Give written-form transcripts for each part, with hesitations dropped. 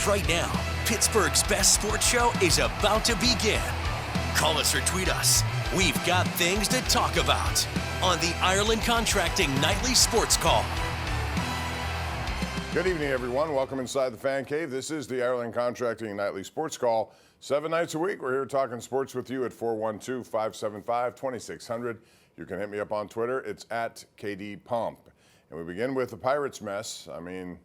right now. Pittsburgh's best sports show is about to begin. Call us or tweet us. We've got things to talk about on the Ireland Contracting Nightly Sports Call. Good evening, everyone. Welcome inside the Fan Cave. This is the Ireland Contracting Nightly Sports Call. 7 nights a week, we're here talking sports with you at 412-575-2600. You can hit me up on Twitter. It's at KDPomp. And we begin with the Pirates mess. I mean,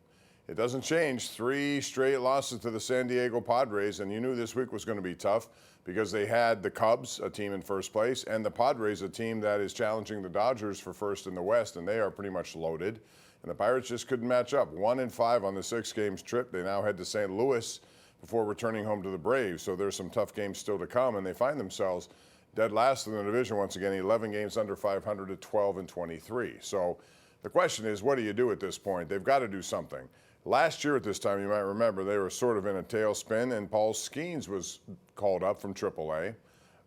it doesn't change. 3 straight losses to the San Diego Padres, and you knew this week was going to be tough because they had the Cubs, a team in first place, and the Padres, a team that is challenging the Dodgers for first in the West, and they are pretty much loaded. And the Pirates just couldn't match up. 1-5 on the 6-game trip. They now head to St. Louis before returning home to the Braves. So there's some tough games still to come, and they find themselves dead last in the division once again, 11 games under 500 at 12-23. So the question is, what do you do at this point? They've got to do something. Last year at this time, you might remember, they were sort of in a tailspin, and Paul Skeens was called up from AAA.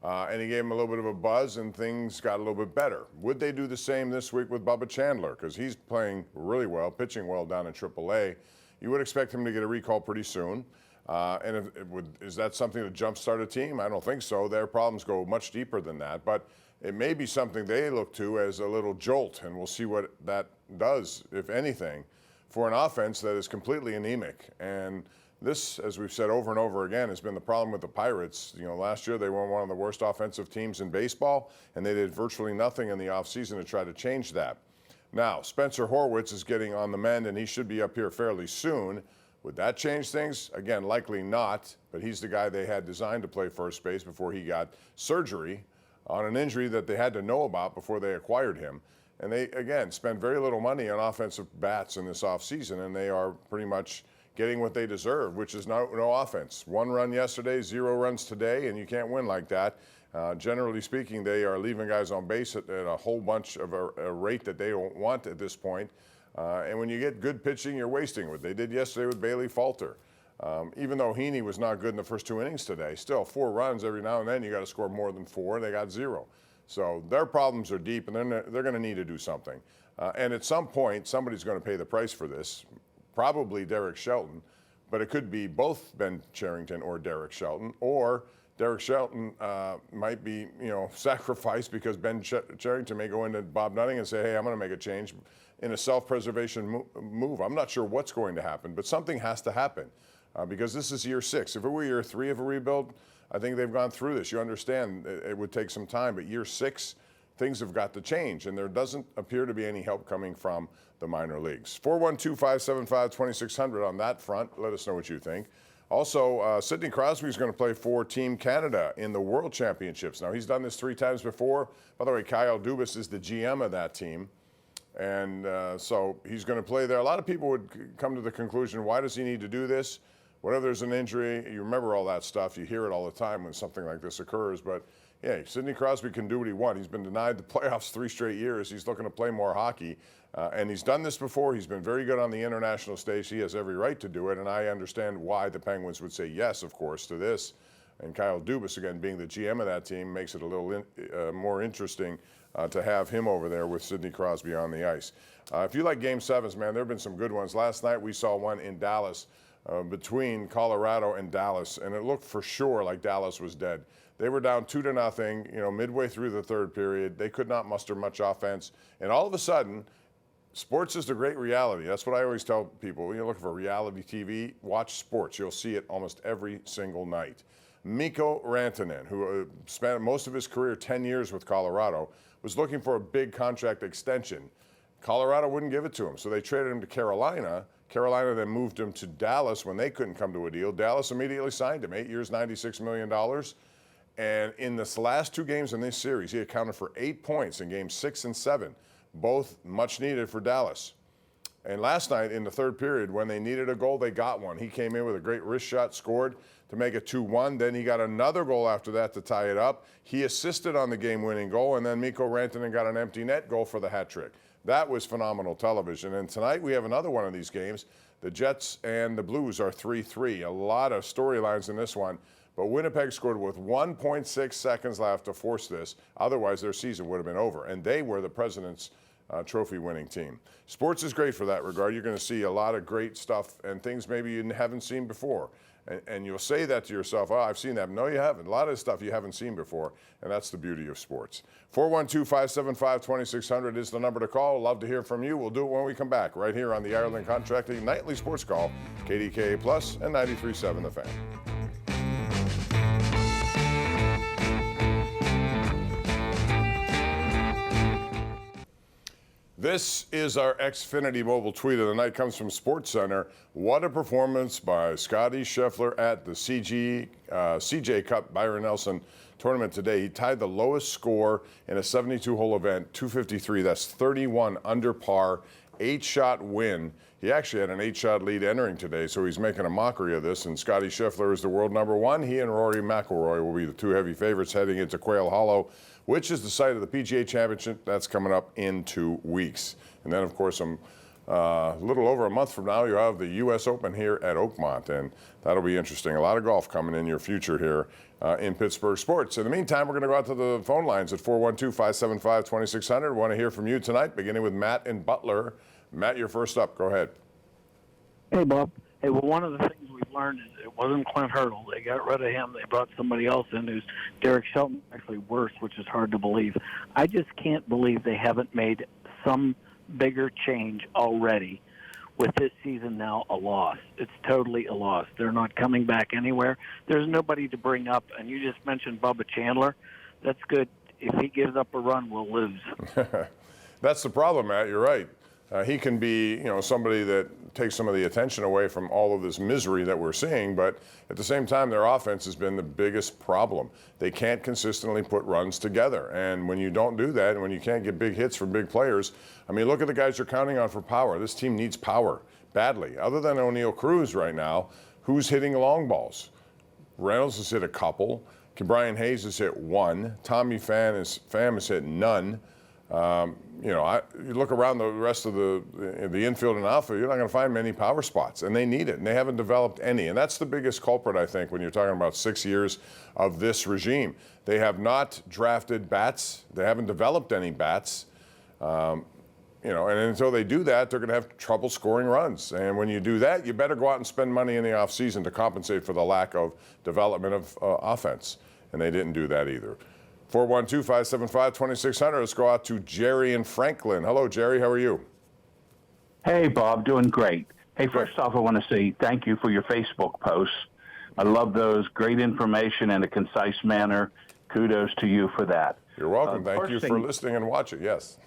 And he gave him a little bit of a buzz, and things got a little bit better. Would they do the same this week with Bubba Chandler? Because he's playing really well, pitching well down in AAA. You would expect him to get a recall pretty soon. Is that something to jumpstart a team? I don't think so. Their problems go much deeper than that. But it may be something they look to as a little jolt, and we'll see what that does, if anything, for an offense that is completely anemic. And this, as we've said over and over again, has been the problem with the Pirates. You know, last year they were one of the worst offensive teams in baseball, and they did virtually nothing in the offseason to try to change that. Now, Spencer Horwitz is getting on the mend, and he should be up here fairly soon. Would that change things? Again, likely not, but he's the guy they had designed to play first base before he got surgery on an injury that they had to know about before they acquired him. And they, again, spent very little money on offensive bats in this offseason, and they are pretty much getting what they deserve, which is no offense. 1 run yesterday, 0 runs today, and you can't win like that. Generally speaking, they are leaving guys on base at a whole bunch of a rate that they don't want at this point. And when you get good pitching, you're wasting what they did yesterday with Bailey Falter. Even though Heaney was not good in the first 2 innings today, still 4 runs every now and then, you got to score more than 4. They got 0. So their problems are deep, and they're going to need to do something. And at some point, somebody's going to pay the price for this. Probably Derek Shelton, but it could be both Ben Cherington or Derek Shelton, or Derek Shelton might be, sacrificed because Ben Cherington may go into Bob Nutting and say, hey, I'm going to make a change in a self-preservation move. I'm not sure what's going to happen, but something has to happen because this is year 6. If it were year 3 of a rebuild, I think they've gone through this. You understand it would take some time, but year 6, things have got to change, and there doesn't appear to be any help coming from the minor leagues. 412-575-2600 on that front. Let us know what you think. Also, Sidney Crosby is going to play for Team Canada in the World Championships. Now, he's done this 3 times before. By the way, Kyle Dubas is the GM of that team, and so he's going to play there. A lot of people would come to the conclusion, why does he need to do this? Whenever there's an injury, you remember all that stuff. You hear it all the time when something like this occurs, but yeah, Sidney Crosby can do what he wants. He's been denied the playoffs 3 straight years. He's looking to play more hockey, and he's done this before. He's been very good on the international stage. He has every right to do it, and I understand why the Penguins would say yes, of course, to this. And Kyle Dubas, again, being the GM of that team, makes it a little more interesting to have him over there with Sidney Crosby on the ice. If you like Game 7s, man, there have been some good ones. Last night we saw one in Dallas between Colorado and Dallas, and it looked for sure like Dallas was dead. They were down 2-0, midway through the 3rd period. They could not muster much offense. And all of a sudden, sports is the great reality. That's what I always tell people. When you're looking for reality TV, watch sports. You'll see it almost every single night. Mikko Rantanen, who spent most of his career, 10 years with Colorado, was looking for a big contract extension. Colorado wouldn't give it to him, so they traded him to Carolina. Carolina then moved him to Dallas when they couldn't come to a deal. Dallas immediately signed him, 8 years, $96 million. And in this last 2 games in this series, he accounted for 8 points in games 6 and 7, both much needed for Dallas. And last night in the 3rd period, when they needed a goal, they got one. He came in with a great wrist shot, scored to make it 2-1. Then he got another goal after that to tie it up. He assisted on the game-winning goal, and then Mikko Rantanen got an empty net goal for the hat trick. That was phenomenal television. And tonight we have another one of these games. The Jets and the Blues are 3-3. A lot of storylines in this one. But Winnipeg scored with 1.6 seconds left to force this. Otherwise, their season would have been over. And they were the Presidents' trophy-winning team. Sports is great for that regard. You're going to see a lot of great stuff and things maybe you haven't seen before. And you'll say that to yourself, oh, I've seen that. No, you haven't. A lot of stuff you haven't seen before, and that's the beauty of sports. 412-575-2600 is the number to call. Love to hear from you. We'll do it when we come back, right here on the Ireland Contracting Nightly Sports Call, KDKA Plus and 93.7 The Fan. This is our Xfinity Mobile tweet of the night. Comes from SportsCenter. What a performance by Scotty Scheffler at the CJ Cup Byron Nelson tournament today. He tied the lowest score in a 72-hole event, 253. That's 31 under par, 8-shot win. He actually had an 8-shot lead entering today, so he's making a mockery of this. And Scotty Scheffler is the world number one. He and Rory McIlroy will be the two heavy favorites heading into Quail Hollow, which is the site of the PGA Championship. That's coming up in 2 weeks. And then, of course, a little over a month from now, you have the U.S. Open here at Oakmont, and that'll be interesting. A lot of golf coming in your future here in Pittsburgh sports. In the meantime, we're going to go out to the phone lines at 412-575-2600. Want to hear from you tonight, beginning with Matt in Butler. Matt, you're first up. Go ahead. Hey, Bob. Hey, well, one of the things we've learned is it wasn't Clint Hurdle. They got rid of him. They brought somebody else in who's Derek Shelton, actually worse, which is hard to believe. I just can't believe they haven't made some bigger change already with this season now a loss. It's totally a loss. They're not coming back anywhere. There's nobody to bring up. And you just mentioned Bubba Chandler. That's good. If he gives up a run, we'll lose. That's the problem, Matt. You're right. He can be, somebody that takes some of the attention away from all of this misery that we're seeing, but at the same time, their offense has been the biggest problem. They can't consistently put runs together, and when you don't do that, and when you can't get big hits from big players, I mean, look at the guys you're counting on for power. This team needs power badly. Other than O'Neal Cruz right now, who's hitting long balls? Reynolds has hit a couple. Brian Hayes has hit one. Tommy Pham has hit none. You look around the rest of the infield and outfield, you're not going to find many power spots, and they need it, and they haven't developed any. And that's the biggest culprit, I think, when you're talking about 6 years of this regime. They have not drafted bats. They haven't developed any bats. And until they do that, they're going to have trouble scoring runs. And when you do that, you better go out and spend money in the offseason to compensate for the lack of development of offense. And they didn't do that either. 412-575-2600. Let's go out to Jerry in Franklin. Hello, Jerry. How are you? Hey, Bob. Doing great. Hey, first off, I want to say thank you for your Facebook posts. I love those. Great information in a concise manner. Kudos to you for that. You're welcome. Thank you for listening and watching. Yes.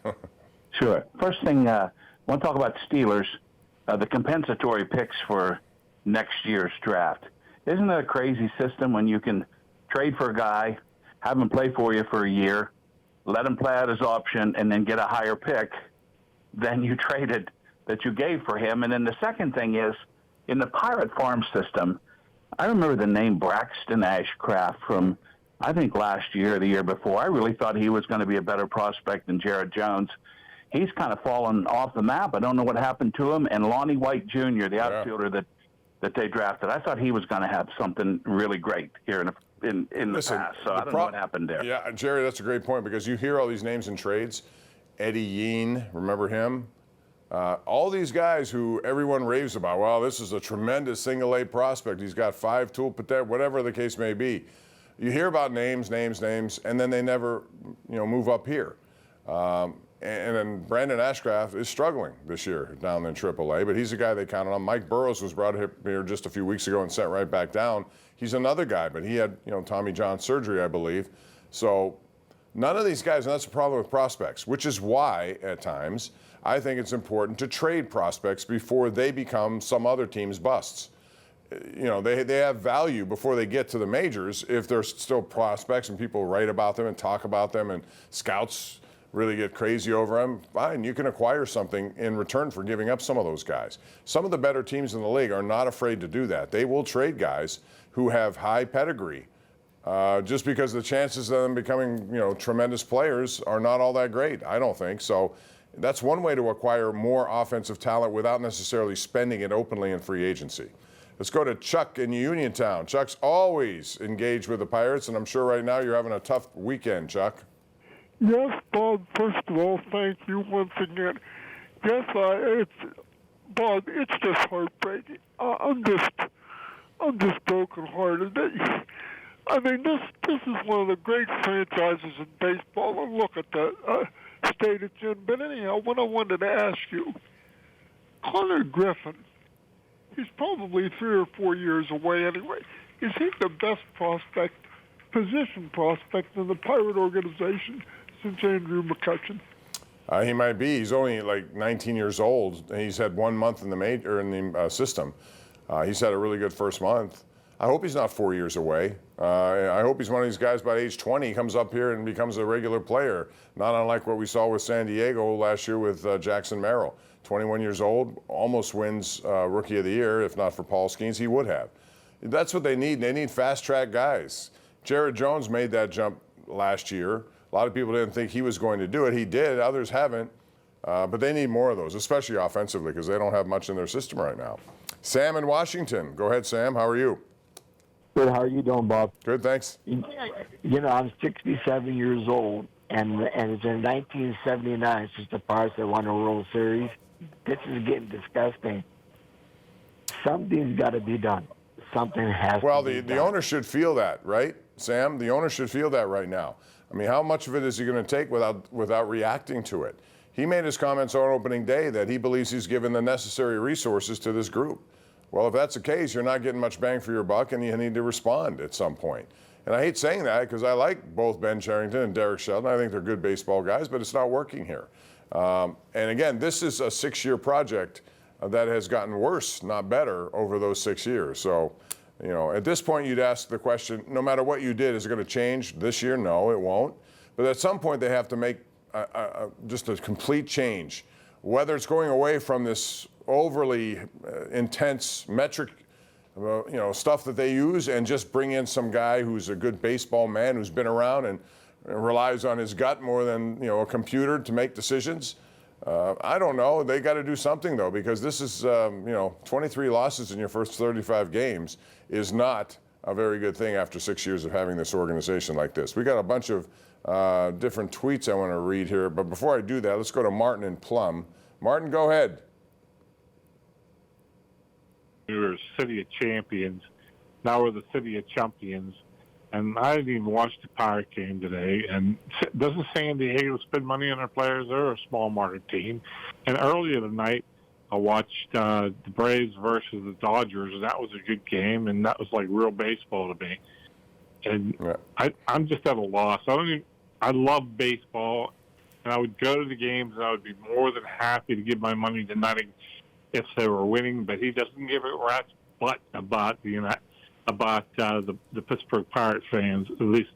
Sure. First thing, I want to talk about Steelers, the compensatory picks for next year's draft. Isn't that a crazy system when you can trade for a guy, have him play for you for a year, let him play out his option, and then get a higher pick than you traded that you gave for him? And then the second thing is, in the Pirate Farm system, I remember the name Braxton Ashcraft from, I think, last year or the year before. I really thought he was going to be a better prospect than Jared Jones. He's kind of fallen off the map. I don't know what happened to him. And Lonnie White Jr., the outfielder that they drafted, I thought he was going to have something really great here in the past. So I don't know what happened there. Yeah, Jerry, that's a great point, because you hear all these names in trades. Eddie Yean, remember him? All these guys who everyone raves about. Well, this is a tremendous single-A prospect. He's got 5 tool potential, whatever the case may be. You hear about names, and then they never, move up here. And then Brandon Ashcraft is struggling this year down in AAA, but he's a guy they counted on. Mike Burrows was brought here just a few weeks ago and sent right back down. He's another guy, but he had, Tommy John surgery, I believe. So none of these guys, and that's the problem with prospects, which is why, at times, I think it's important to trade prospects before they become some other team's busts. They have value before they get to the majors if they're still prospects and people write about them and talk about them and scouts really get crazy over them. Fine, you can acquire something in return for giving up some of those guys. Some of the better teams in the league are not afraid to do that. They will trade guys who have high pedigree just because the chances of them becoming, tremendous players are not all that great, I don't think. So that's one way to acquire more offensive talent without necessarily spending it openly in free agency. Let's go to Chuck in Uniontown. Chuck's always engaged with the Pirates, and I'm sure right now you're having a tough weekend, Chuck. Yes, Bob. First of all, thank you once again. Yes, Bob. It's just heartbreaking. I'm just brokenhearted. I mean, this is one of the great franchises in baseball. And look at the state it's in. But anyhow, what I wanted to ask you, Connor Griffin. He's probably 3 or 4 years away anyway. Is he the best position prospect in the Pirate organization since Andrew McCutchen? He might be. He's only like 19 years old. He's had 1 month in the system. He's had a really good first month. I hope he's not 4 years away. I hope he's one of these guys by age 20 comes up here and becomes a regular player, not unlike what we saw with San Diego last year with Jackson Merrill. 21 years old, almost wins Rookie of the Year. If not for Paul Skeens, he would have. That's what they need. They need fast-track guys. Jared Jones made that jump last year. A lot of people didn't think he was going to do it. He did. Others haven't. But they need more of those, especially offensively, because they don't have much in their system right now. Sam in Washington. Go ahead, Sam. How are you? Good. How are you doing, Bob? Good, thanks. You know, I'm 67 years old, and it's in 1979 since the Pirates that won the World Series. This is getting disgusting. Something's got to be done. Something has to be done. Well, the owner should feel that, right, Sam? The owner should feel that right now. I mean, how much of it is he going to take without reacting to it? He made his comments on opening day that he believes he's given the necessary resources to this group. Well, if that's the case, you're not getting much bang for your buck, and you need to respond at some point. And I hate saying that because I like both Ben Cherington and Derek Shelton. I think they're good baseball guys, but it's not working here. And again, this is a 6-year project that has gotten worse, not better, over those 6 years. So, you know, at this point, you'd ask the question, no matter what you did, is it going to change this year? No, it won't. But at some point, they have to make just a complete change, whether it's going away from this overly intense metric stuff that they use and just bring in some guy who's a good baseball man who's been around and relies on his gut more than a computer to make decisions. I don't know. They got to do something though, because this is 23 losses in your first 35 games is not a very good thing after 6 years of having this organization like this. We got a bunch of different tweets I want to read here, but before I do that, let's go to Martin in Plum. Martin, go ahead. We were a city of champions. Now we're the city of champions. And I didn't even watch the Pirate game today. And doesn't San Diego spend money on their players? They're a small market team. And earlier tonight, I watched the Braves versus the Dodgers, and that was a good game, and that was like real baseball to me. And I'm just at a loss. I love baseball, and I would go to the games, and I would be more than happy to give my money to Nutting if they were winning. But he doesn't give a rat's butt about the Pittsburgh Pirates fans. At least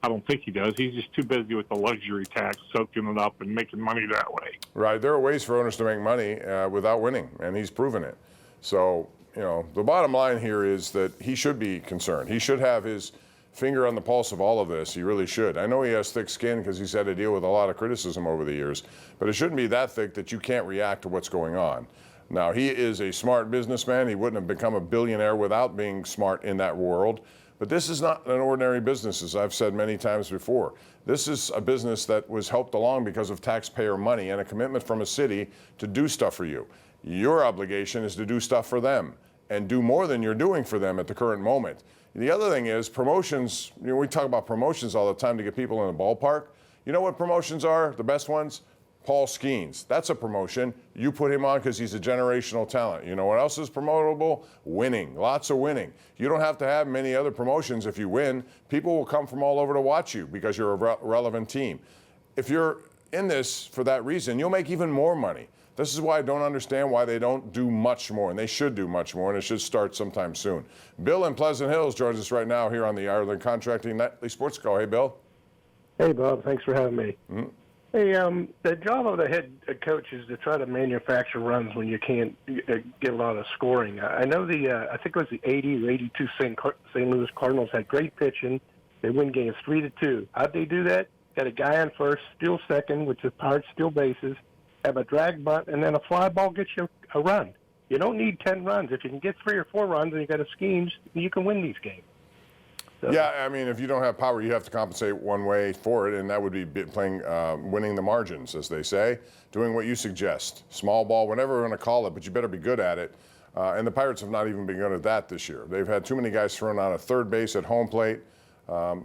I don't think he does. He's just too busy with the luxury tax, soaking it up and making money that way. Right. There are ways for owners to make money without winning, and he's proven it. So, the bottom line here is that he should be concerned. He should have his finger on the pulse of all of this. He really should. I know he has thick skin because he's had to deal with a lot of criticism over the years, but it shouldn't be that thick that you can't react to what's going on. Now, he is a smart businessman. He wouldn't have become a billionaire without being smart in that world. But this is not an ordinary business, as I've said many times before. This is a business that was helped along because of taxpayer money and a commitment from a city to do stuff for you. Your obligation is to do stuff for them and do more than you're doing for them at the current moment. The other thing is promotions. We talk about promotions all the time to get people in the ballpark. You know what promotions are? The best ones? Paul Skeens. That's a promotion. You put him on because he's a generational talent. You know what else is promotable? Winning. Lots of winning. You don't have to have many other promotions if you win. People will come from all over to watch you because you're a relevant team. If you're in this for that reason, you'll make even more money. This is why I don't understand why they don't do much more, and they should do much more, and it should start sometime soon. Bill in Pleasant Hills joins us right now here on the Ireland Contracting Nightly Sports Call. Hey, Bill. Hey, Bob. Thanks for having me. Mm-hmm. Hey, the job of the head coach is to try to manufacture runs when you can't get a lot of scoring. I know I think it was the 80 or 82 St. Louis Cardinals had great pitching. They win games 3-2. How'd they do that? Got a guy on first, steal second, which is Pirates steal bases, have a drag bunt, and then a fly ball gets you a run. You don't need 10 runs. If you can get 3 or 4 runs and you got a schemes, you can win these games. So. Yeah, I mean, if you don't have power, you have to compensate one way for it, and that would be playing, winning the margins, as they say, doing what you suggest. Small ball, whatever we're going to call it, but you better be good at it. And the Pirates have not even been good at that this year. They've had too many guys thrown out at third base, at home plate.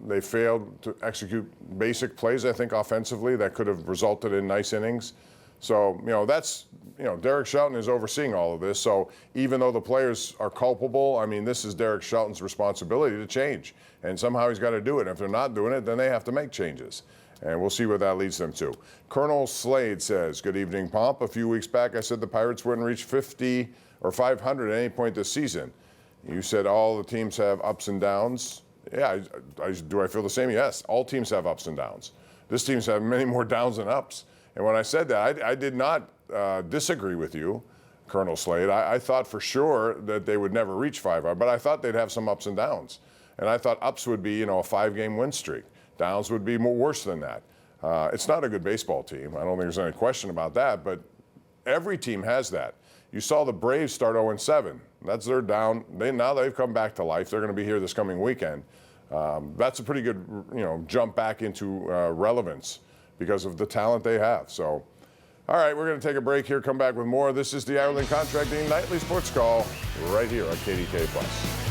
They failed to execute basic plays, I think, offensively that could have resulted in nice innings. So, that's, Derek Shelton is overseeing all of this. So even though the players are culpable, I mean, this is Derek Shelton's responsibility to change. And somehow he's got to do it. If they're not doing it, then they have to make changes. And we'll see where that leads them to. Colonel Slade says, good evening, Pomp. A few weeks back, I said the Pirates wouldn't reach 50 or 500 at any point this season. You said all the teams have ups and downs. Yeah, do I feel the same? Yes, all teams have ups and downs. This team's have many more downs than ups. And when I said that, I did not disagree with you, Colonel Slade. I thought for sure that they would never reach 500, but I thought they'd have some ups and downs. And I thought ups would be, a 5-game win streak. Downs would be worse than that. It's not a good baseball team. I don't think there's any question about that, but every team has that. You saw the Braves start 0-7. That's their down. Now they've come back to life. They're going to be here this coming weekend. That's a pretty good, jump back into relevance because of the talent they have. So, all right, we're going to take a break here, come back with more. This is the Ireland Contracting Nightly Sports Call right here on KDKA+.